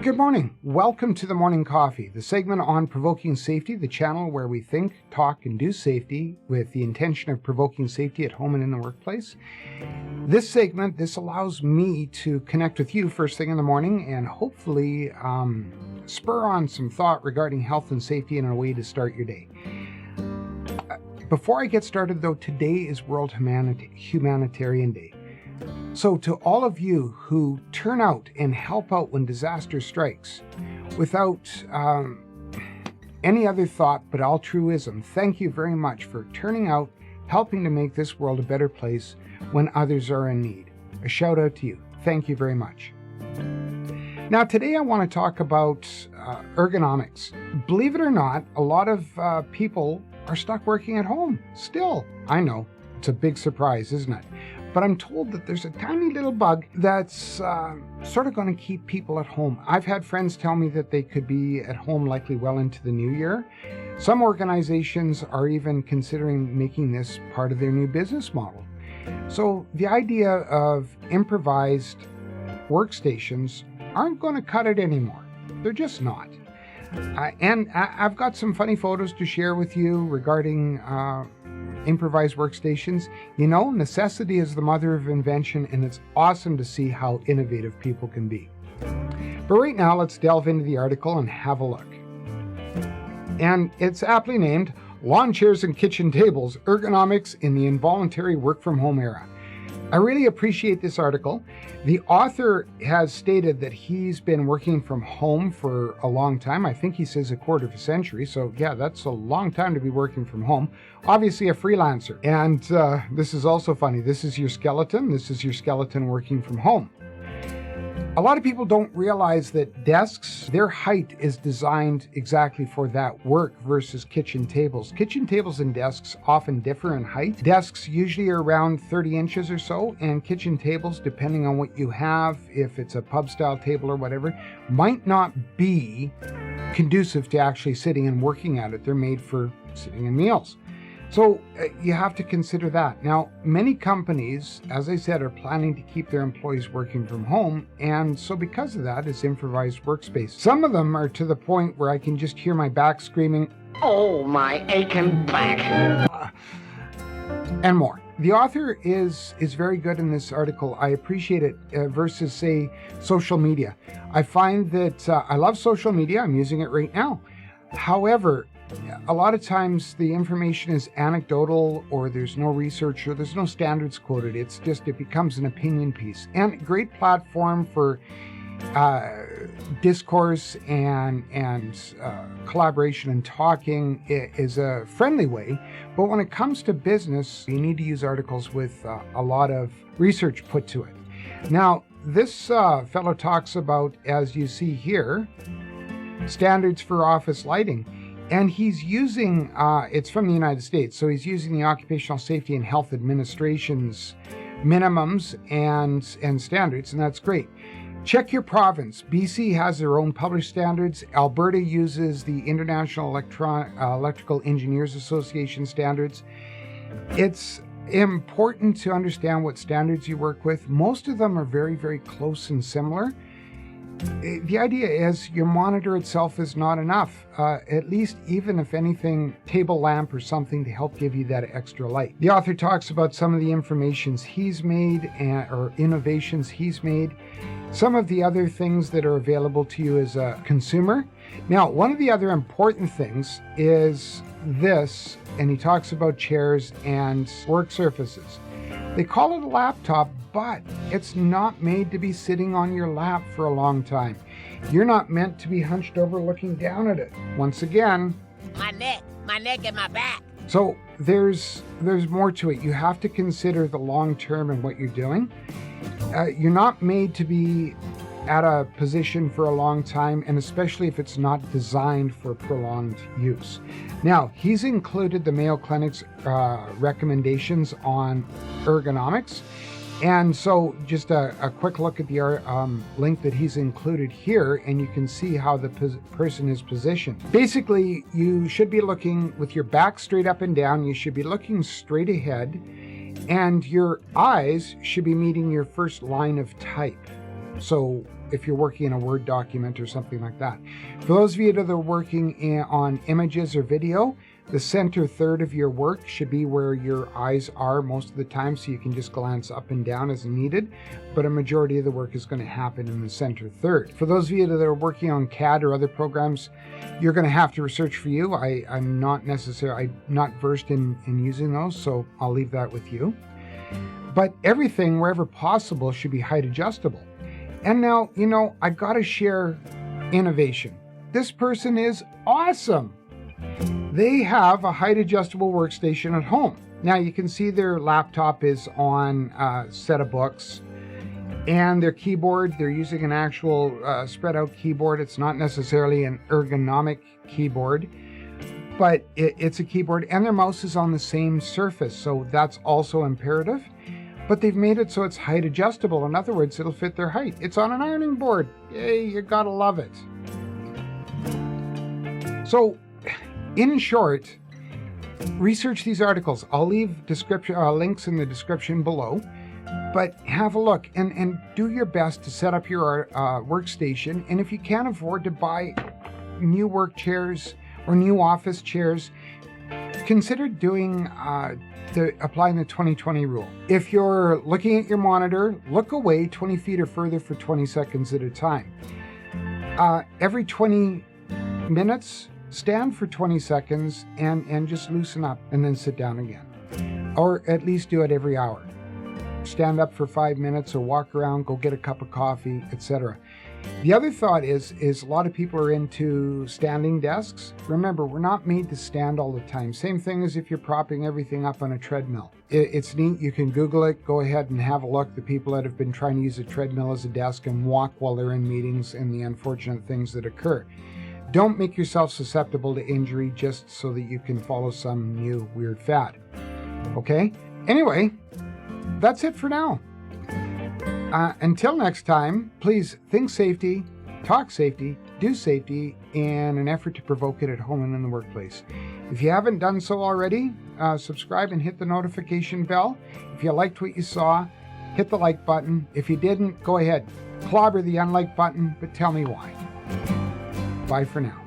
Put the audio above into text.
Good morning. Welcome to the Morning Coffee, the segment on provoking safety, the channel where we think, talk, and do safety with the intention of provoking safety at home and in the workplace. This allows me to connect with you first thing in the morning and hopefully spur on some thought regarding health and safety and a way to start your day. Before I get started though, today is World Humanitarian Day. So to all of you who turn out and help out when disaster strikes without any other thought but altruism, thank you very much for turning out, helping to make this world a better place when others are in need. A shout out to you. Thank you very much. Now today I want to talk about ergonomics. Believe it or not, a lot of people are stuck working at home still. I know, it's a big surprise, isn't it? But I'm told that there's a tiny little bug that's sort of going to keep people at home. I've had friends tell me that they could be at home likely well into the new year. Some organizations are even considering making this part of their new business model. So the idea of improvised workstations aren't going to cut it anymore. They're just not. And I've got some funny photos to share with you regarding improvised workstations. You know, necessity is the mother of invention, and it's awesome to see how innovative people can be. But right now, let's delve into the article and have a look. And it's aptly named Lawn Chairs and Kitchen Tables, Ergonomics in the Involuntary Work from Home Era. I really appreciate this article. The author has stated that he's been working from home for a long time. I think he says a quarter of a century. So yeah, that's a long time to be working from home. Obviously a freelancer. And this is also funny. This is your skeleton. This is your skeleton working from home. A lot of people don't realize that desks, their height is designed exactly for that work versus kitchen tables. Kitchen tables and desks often differ in height. Desks usually are around 30 inches or so, and kitchen tables, depending on what you have, if it's a pub style table or whatever, might not be conducive to actually sitting and working at it. They're made for sitting in meals. So you have to consider that. Now, many companies, as I said, are planning to keep their employees working from home. And so because of that, it's improvised workspace. Some of them are to the point where I can just hear my back screaming, "Oh, my aching back," and more. The author is very good in this article. I appreciate it versus, say, social media. I find that I love social media. I'm using it right now. However, a lot of times the information is anecdotal, or there's no research, or there's no standards quoted. It becomes an opinion piece. And a great platform for discourse and collaboration and talking is a friendly way. But when it comes to business, you need to use articles with a lot of research put to it. Now, this fellow talks about, as you see here, standards for office lighting. And he's using, it's from the United States, so he's using the Occupational Safety and Health Administration's minimums and standards, and that's great. Check your province. BC has their own published standards. Alberta uses the International Electrical Engineers Association standards. It's important to understand what standards you work with. Most of them are very, very close and similar. The idea is your monitor itself is not enough, at least even if anything, table lamp or something to help give you that extra light. The author talks about some of the informations he's made or innovations he's made, some of the other things that are available to you as a consumer. Now, one of the other important things is this, and he talks about chairs and work surfaces. They call it a laptop, but it's not made to be sitting on your lap for a long time. You're not meant to be hunched over looking down at it. Once again, my neck and my back. So there's more to it. You have to consider the long term and what you're doing. You're not made to be at a position for a long time, and especially if it's not designed for prolonged use. Now, he's included the Mayo Clinic's recommendations on ergonomics. And so just a quick look at the link that he's included here, and you can see how the person is positioned. Basically, you should be looking with your back straight up and down. You should be looking straight ahead, and your eyes should be meeting your first line of type. So if you're working in a Word document or something like that. For those of you that are working on images or video, the center third of your work should be where your eyes are most of the time, so you can just glance up and down as needed, but a majority of the work is going to happen in the center third. For those of you that are working on CAD or other programs, you're going to have to research for you. I'm not versed in using those, so I'll leave that with you. But everything, wherever possible, should be height adjustable. And now, I got to share innovation. This person is awesome. They have a height adjustable workstation at home. Now you can see their laptop is on a set of books, and their keyboard, they're using an actual spread out keyboard. It's not necessarily an ergonomic keyboard, but it's a keyboard, and their mouse is on the same surface. So that's also imperative. But they've made it so it's height adjustable. In other words, it'll fit their height. It's on an ironing board. Yay, you gotta love it. So, in short, research these articles. I'll leave links in the description below, but have a look and do your best to set up your workstation. And if you can't afford to buy new work chairs or new office chairs, consider doing applying the 20-20 rule. If you're looking at your monitor, look away 20 feet or further for 20 seconds at a time. Every 20 minutes, stand for 20 seconds and just loosen up and then sit down again. Or at least do it every hour. Stand up for 5 minutes or walk around, go get a cup of coffee, etc. The other thought is a lot of people are into standing desks. Remember, we're not made to stand all the time. Same thing as if you're propping everything up on a treadmill. It's neat. You can Google it. Go ahead and have a look. The people that have been trying to use a treadmill as a desk and walk while they're in meetings and the unfortunate things that occur. Don't make yourself susceptible to injury just so that you can follow some new weird fad. Okay? Anyway, that's it for now. Until next time, please think safety, talk safety, do safety in an effort to provoke it at home and in the workplace. If you haven't done so already, subscribe and hit the notification bell. If you liked what you saw, hit the like button. If you didn't, go ahead, clobber the unlike button, but tell me why. Bye for now.